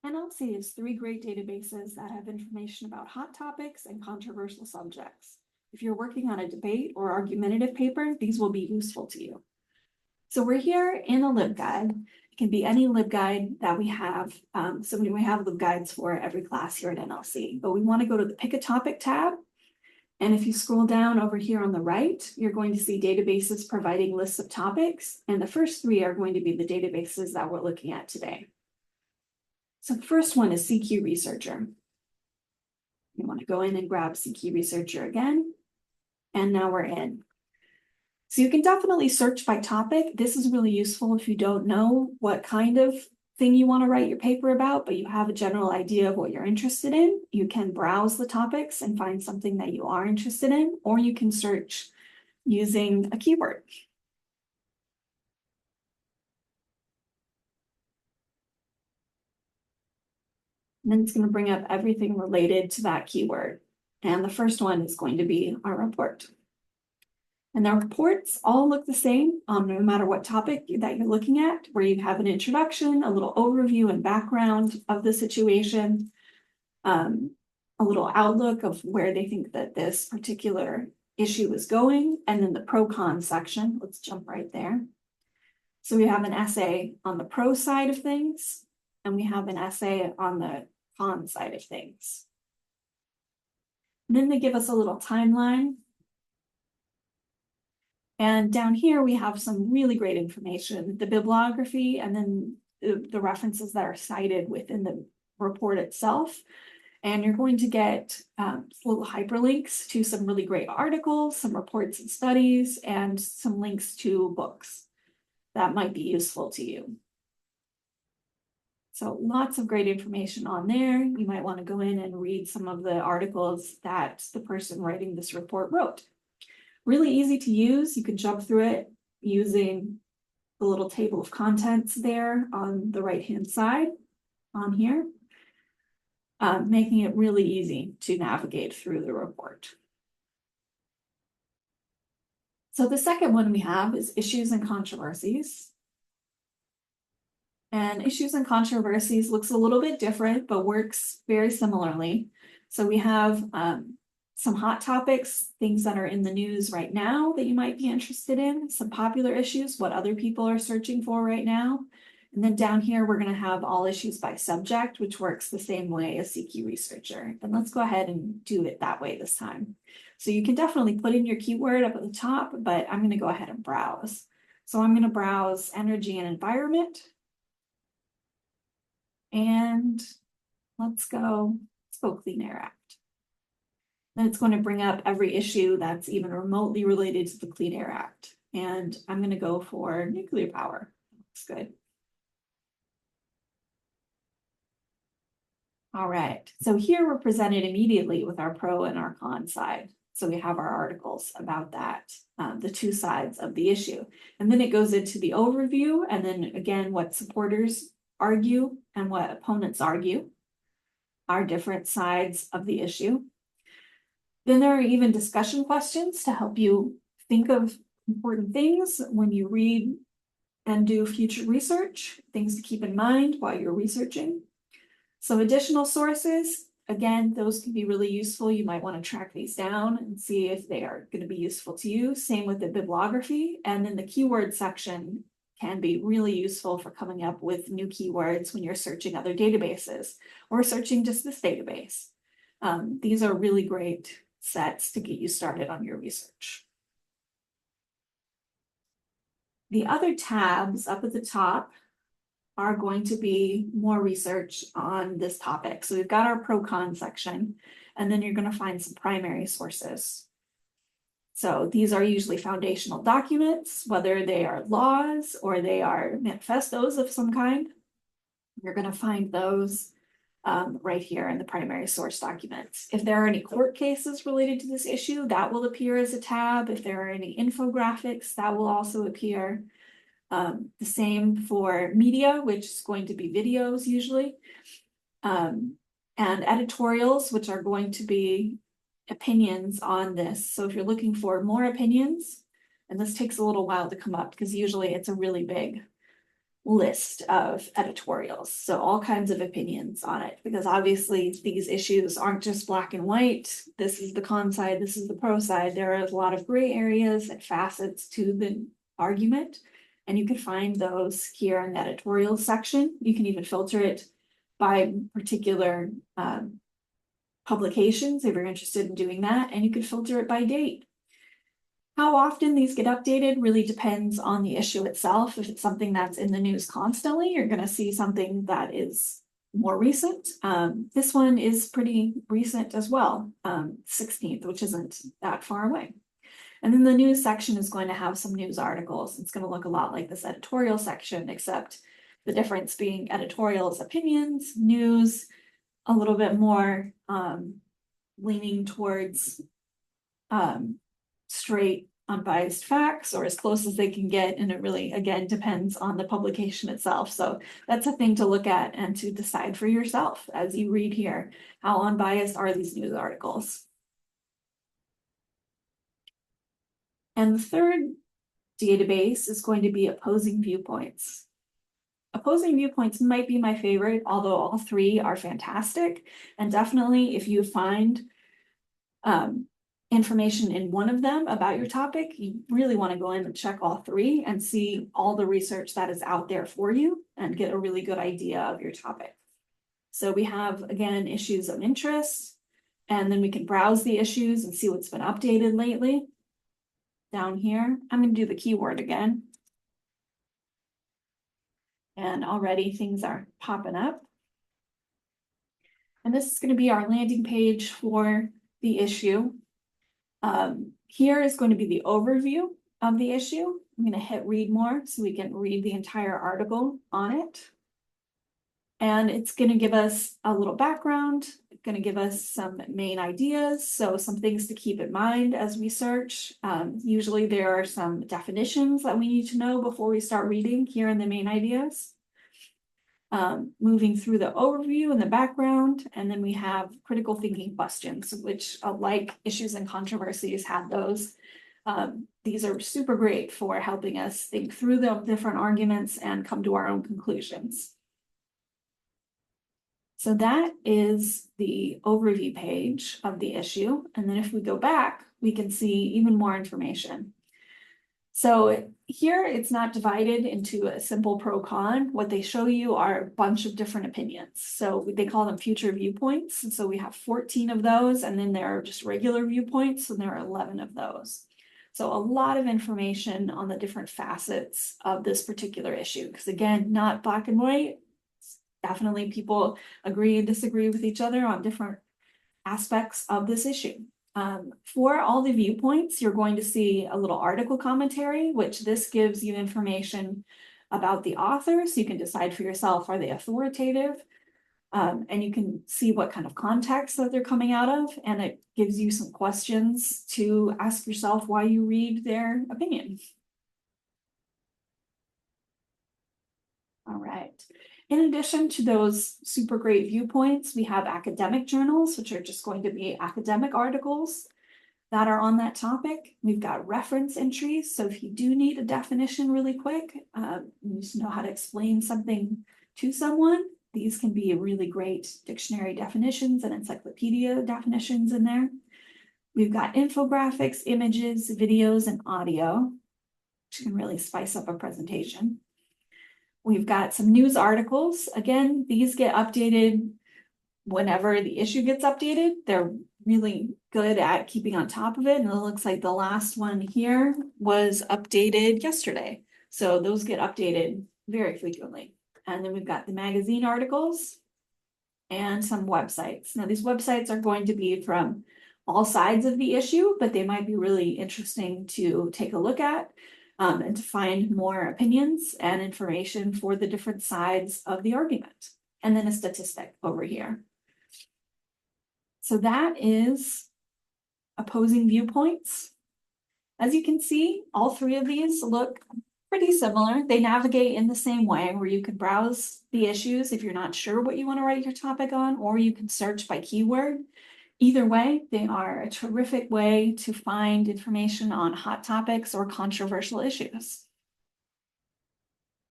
NLC is 3 great databases that have information about hot topics and controversial subjects. If you're working on a debate or argumentative paper, these will be useful to you. So we're here in a LibGuide. It can be any LibGuide that we have. So we have LibGuides for every class here at NLC, but we want to go to the Pick a Topic tab. And if you scroll down over here on the right, you're going to see databases providing lists of topics. And the first 3 are going to be the databases that we're looking at today. So the first one is CQ Researcher. You want to go in and grab CQ Researcher again. And now we're in. So you can definitely search by topic. This is really useful if you don't know what kind of thing you want to write your paper about, but you have a general idea of what you're interested in. You can browse the topics and find something that you are interested in, or you can search using a keyword. And then it's going to bring up everything related to that keyword. And the first one is going to be our report. And the reports all look the same, no matter what topic that you're looking at, where you have an introduction, a little overview and background of the situation, a little outlook of where they think that this particular issue is going, and then the pro-con section. Let's jump right there. So we have an essay on the pro side of things, and we have an essay on the con side of things. And then they give us a little timeline. And down here, we have some really great information, the bibliography, and then the references that are cited within the report itself. And you're going to get little hyperlinks to some really great articles, some reports and studies, and some links to books that might be useful to you. So lots of great information on there. You might want to go in and read some of the articles that the person writing this report wrote. Really easy to use. You can jump through it using the little table of contents there on the right-hand side on here, making it really easy to navigate through the report. So the second one we have is Issues and Controversies. And Issues and Controversies looks a little bit different, but works very similarly. So we have some hot topics, things that are in the news right now that you might be interested in, some popular issues, what other people are searching for right now. And then down here, we're going to have all issues by subject, which works the same way as CQ Researcher. And let's go ahead and do it that way this time. So you can definitely put in your keyword up at the top, but I'm going to go ahead and browse. So I'm going to browse energy and environment. And let's go Clean Air Act. Then it's going to bring up every issue that's even remotely related to the Clean Air Act. And I'm going to go for nuclear power. Looks good. All right, so here we're presented immediately with our pro and our con side. So we have our articles about that, the 2 sides of the issue. And then it goes into the overview, and then again, what supporters argue and what opponents argue are different sides of the issue. Then there are even discussion questions to help you think of important things when you read and do future research, things to keep in mind while you're researching. So additional sources, again, those can be really useful. You might want to track these down and see if they are going to be useful to you. Same with the bibliography. And then the keyword section can be really useful for coming up with new keywords when you're searching other databases or searching just this database. These are really great sets to get you started on your research. The other tabs up at the top are going to be more research on this topic. So we've got our pro-con section, and then you're going to find some primary sources. So these are usually foundational documents, whether they are laws or they are manifestos of some kind. You're going to find those right here in the primary source documents. If there are any court cases related to this issue, that will appear as a tab. If there are any infographics, that will also appear. The same for media, which is going to be videos usually, and editorials, which are going to be opinions on this. So if you're looking for more opinions, and this takes a little while to come up because usually it's a really big list of editorials. So all kinds of opinions on it, because obviously these issues aren't just black and white. This is the con side, this is the pro side. There are a lot of gray areas and facets to the argument. And you can find those here in the editorial section. You can even filter it by particular publications if you're interested in doing that, and you can filter it by date. How often these get updated really depends on the issue itself. If it's something that's in the news constantly, you're going to see something that is more recent. This one is pretty recent as well, 16th, which isn't that far away. And then the news section is going to have some news articles. It's going to look a lot like this editorial section, except the difference being editorials, opinions, news, a little bit more leaning towards straight unbiased facts, or as close as they can get, and it really again depends on the publication itself. So that's a thing to look at and to decide for yourself as you read here, how unbiased are these news articles. And the third database is going to be Opposing Viewpoints. Opposing Viewpoints might be my favorite, although all three are fantastic. And definitely if you find information in one of them about your topic, you really want to go in and check all three and see all the research that is out there for you and get a really good idea of your topic. So we have, again, issues of interest, and then we can browse the issues and see what's been updated lately. Down here, I'm going to do the keyword again. And already things are popping up. And this is going to be our landing page for the issue. Here is going to be the overview of the issue. I'm going to hit read more so we can read the entire article on it. And it's going to give us a little background, going to give us some main ideas. So some things to keep in mind as we search. Usually there are some definitions that we need to know before we start reading here in the main ideas. Moving through the overview and the background, and then we have critical thinking questions, which like Issues and Controversies had those. These are super great for helping us think through the different arguments and come to our own conclusions. So that is the overview page of the issue. And then if we go back, we can see even more information. So here it's not divided into a simple pro-con. What they show you are a bunch of different opinions. So they call them future viewpoints. And so we have 14 of those, and then there are just regular viewpoints, and there are 11 of those. So a lot of information on the different facets of this particular issue. Because again, not black and white. Definitely people agree and disagree with each other on different aspects of this issue. For all the viewpoints, you're going to see a little article commentary, which this gives you information about the author, so you can decide for yourself, are they authoritative? And you can see what kind of context that they're coming out of, and it gives you some questions to ask yourself why you read their opinion. All right. In addition to those super great viewpoints, we have academic journals, which are just going to be academic articles that are on that topic. We've got reference entries. So if you do need a definition really quick, you just know how to explain something to someone, these can be really great dictionary definitions and encyclopedia definitions in there. We've got infographics, images, videos, and audio, which can really spice up a presentation. We've got some news articles. Again, these get updated whenever the issue gets updated. They're really good at keeping on top of it. And it looks like the last one here was updated yesterday. So those get updated very frequently. And then we've got the magazine articles and some websites. Now these websites are going to be from all sides of the issue, but they might be really interesting to take a look at. And to find more opinions and information for the different sides of the argument. And then a statistic over here. So that is Opposing Viewpoints. As you can see, all three of these look pretty similar. They navigate in the same way, where you can browse the issues if you're not sure what you want to write your topic on, or you can search by keyword. Either way, they are a terrific way to find information on hot topics or controversial issues.